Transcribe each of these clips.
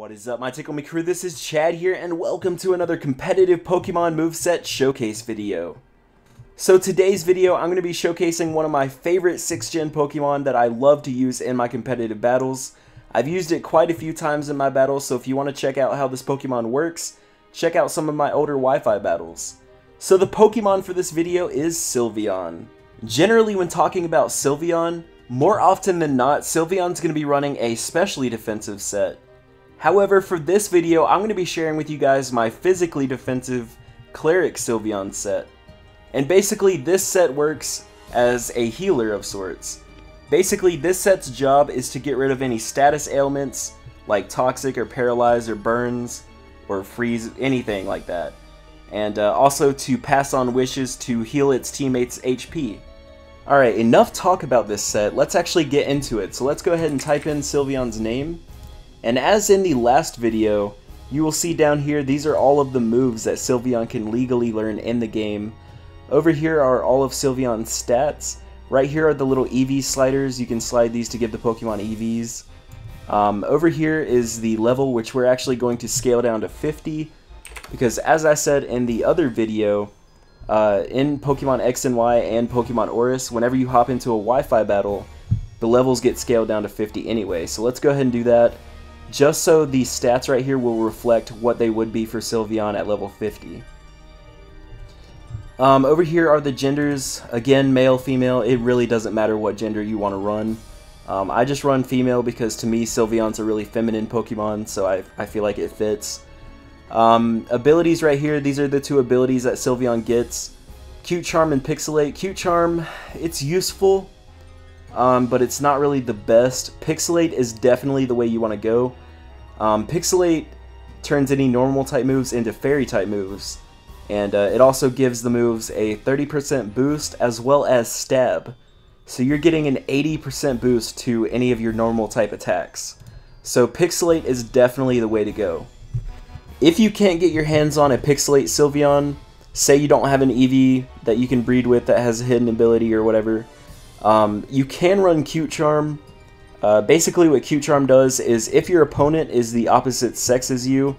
What is up, my TickleMe crew? This is Chad here, and welcome to another competitive Pokemon Moveset showcase video. So today's video, I'm going to be showcasing one of my favorite 6th Gen Pokemon that I love to use in my competitive battles. I've used it quite a few times in my battles, so if you want to check out how this Pokemon works, check out some of my older Wi-Fi battles. So the Pokemon for this video is Sylveon. Generally, when talking about Sylveon, more often than not, Sylveon's going to be running a specially defensive set. However, for this video, I'm going to be sharing with you guys my physically defensive Cleric Sylveon set. And basically, this set works as a healer of sorts. Basically, this set's job is to get rid of any status ailments, like toxic or paralyze or burns, or freeze, anything like that. And also to pass on wishes to heal its teammates' HP. Alright, enough talk about this set, let's actually get into it. So let's go ahead and type in Sylveon's name. And as in the last video, you will see down here, these are all of the moves that Sylveon can legally learn in the game. Over here are all of Sylveon's stats. Right here are the little EV sliders. You can slide these to give the Pokemon EVs. Over here is the level, which we're actually going to scale down to 50. Because as I said in the other video, in Pokemon X and Y and Pokemon Oris, whenever you hop into a Wi-Fi battle, the levels get scaled down to 50 anyway. So let's go ahead and do that, just so the stats right here will reflect what they would be for Sylveon at level 50. Over here are the genders. Again, male, female, it really doesn't matter what gender you want to run. I just run female because to me Sylveon's a really feminine Pokemon, so I feel like it fits. Abilities right here, these are the two abilities that Sylveon gets. Cute Charm and Pixelate. Cute Charm, it's useful, but it's not really the best. Pixelate is definitely the way you want to go. Pixelate turns any normal type moves into fairy type moves, and it also gives the moves a 30% boost as well as stab. So you're getting an 80% boost to any of your normal type attacks. So Pixelate is definitely the way to go. If you can't get your hands on a Pixelate Sylveon, say you don't have an EV that you can breed with that has a hidden ability or whatever, you can run Cute Charm. Basically what Cute Charm does is if your opponent is the opposite sex as you,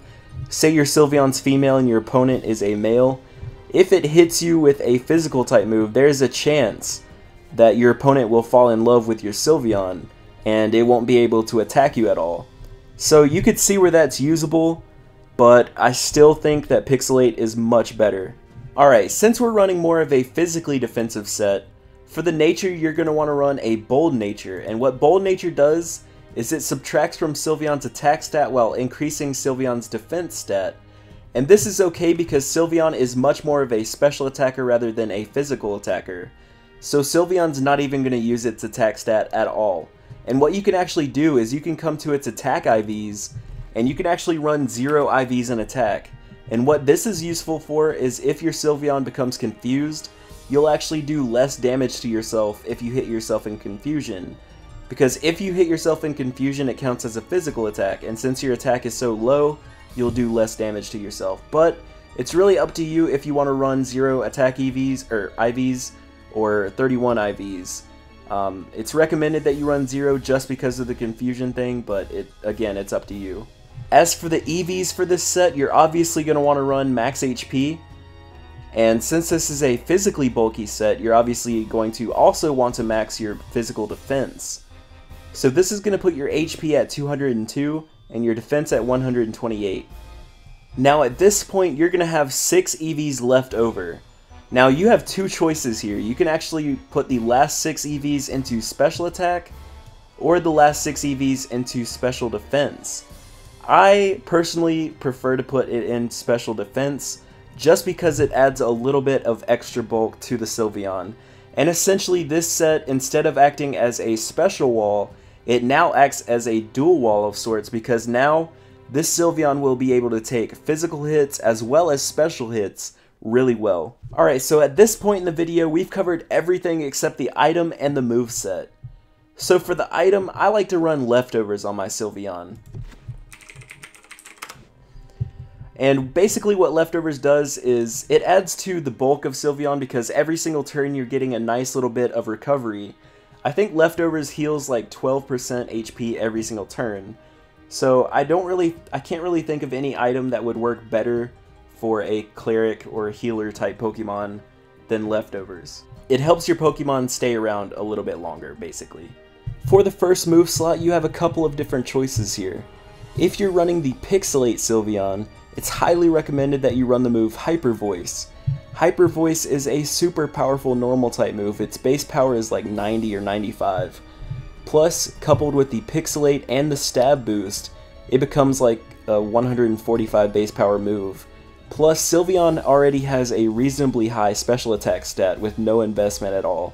say your Sylveon's female and your opponent is a male, if it hits you with a physical type move, there's a chance that your opponent will fall in love with your Sylveon and it won't be able to attack you at all. So you could see where that's usable, but I still think that Pixelate is much better. Alright, since we're running more of a physically defensive set, for the nature you're going to want to run a Bold Nature, and what Bold Nature does is it subtracts from Sylveon's attack stat while increasing Sylveon's defense stat. And this is okay because Sylveon is much more of a special attacker rather than a physical attacker. So Sylveon's not even going to use its attack stat at all. And what you can actually do is you can come to its attack IVs, and you can actually run 0 IVs in attack. And what this is useful for is if your Sylveon becomes confused, you'll actually do less damage to yourself if you hit yourself in confusion. Because if you hit yourself in confusion, it counts as a physical attack, and since your attack is so low, you'll do less damage to yourself. But it's really up to you if you want to run 0 attack EVs or IVs or 31 IVs. It's recommended that you run 0 just because of the confusion thing, but again, it's up to you. As for the EVs for this set, you're obviously going to want to run max HP. And since this is a physically bulky set, you're obviously going to also want to max your physical defense. So this is going to put your HP at 202 and your defense at 128. Now at this point, you're going to have 6 EVs left over. Now you have two choices here. You can actually put the last 6 EVs into special attack, or the last 6 EVs into special defense. I personally prefer to put it in special defense just because it adds a little bit of extra bulk to the Sylveon. And essentially this set, instead of acting as a special wall, it now acts as a dual wall of sorts, because now this Sylveon will be able to take physical hits as well as special hits really well. Alright, so at this point in the video, we've covered everything except the item and the moveset. So for the item, I like to run leftovers on my Sylveon. And basically what Leftovers does is it adds to the bulk of Sylveon because every single turn you're getting a nice little bit of recovery. I think Leftovers heals like 12% HP every single turn. So I can't really think of any item that would work better for a cleric or a healer type Pokemon than leftovers. It helps your Pokemon stay around a little bit longer, basically. For the first move slot, you have a couple of different choices here. If you're running the Pixelate Sylveon, it's highly recommended that you run the move Hyper Voice. Hyper Voice is a super powerful normal type move. Its base power is like 90 or 95. Plus, coupled with the Pixelate and the Stab boost, it becomes like a 145 base power move. Plus, Sylveon already has a reasonably high special attack stat with no investment at all.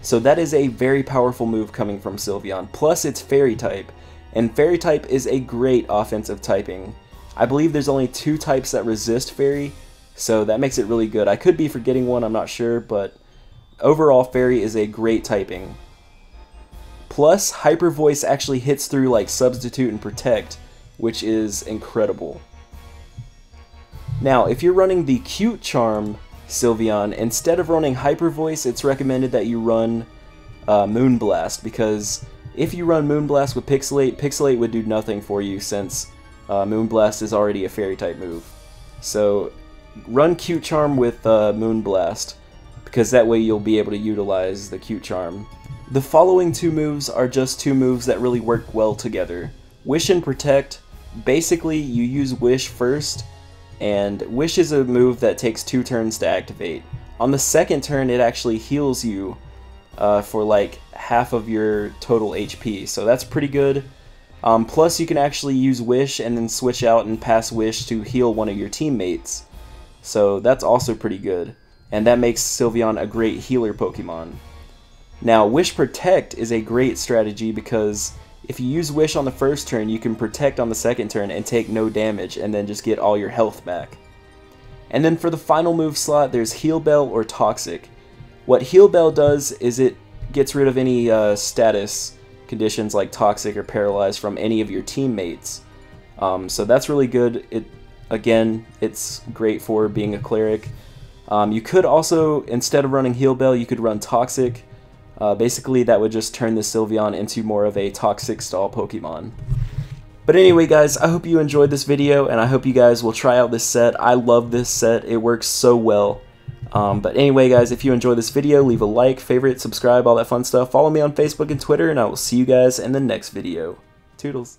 So that is a very powerful move coming from Sylveon. Plus, it's Fairy type, and Fairy type is a great offensive typing. I believe there's only 2 types that resist Fairy, so that makes it really good. I could be forgetting one, I'm not sure, but overall Fairy is a great typing. Plus, Hyper Voice actually hits through like Substitute and Protect, which is incredible. Now, if you're running the Cute Charm Sylveon, instead of running Hyper Voice, it's recommended that you run Moonblast, because if you run Moonblast with Pixelate, Pixelate would do nothing for you since Moonblast is already a Fairy type move. So run Cute Charm with Moonblast, because that way you'll be able to utilize the Cute Charm. The following 2 moves are just 2 moves that really work well together. Wish and Protect, basically you use Wish first, and Wish is a move that takes 2 turns to activate. On the second turn, it actually heals you for like half of your total HP, so that's pretty good. Plus, you can actually use Wish and then switch out and pass Wish to heal one of your teammates. So that's also pretty good, and that makes Sylveon a great healer Pokemon. Now, Wish Protect is a great strategy because if you use Wish on the first turn, you can Protect on the second turn and take no damage and then just get all your health back. And then for the final move slot, there's Heal Bell or Toxic. What Heal Bell does is it gets rid of any status conditions like Toxic or Paralyzed from any of your teammates. So that's really good. Again, it's great for being a cleric. You could also, instead of running Heal Bell, you could run Toxic. Basically, that would just turn the Sylveon into more of a Toxic style Pokemon. But anyway, guys, I hope you enjoyed this video, and I hope you guys will try out this set. I love this set. It works so well. But anyway, guys, if you enjoyed this video, leave a like, favorite, subscribe, all that fun stuff. Follow me on Facebook and Twitter, and I will see you guys in the next video. Toodles.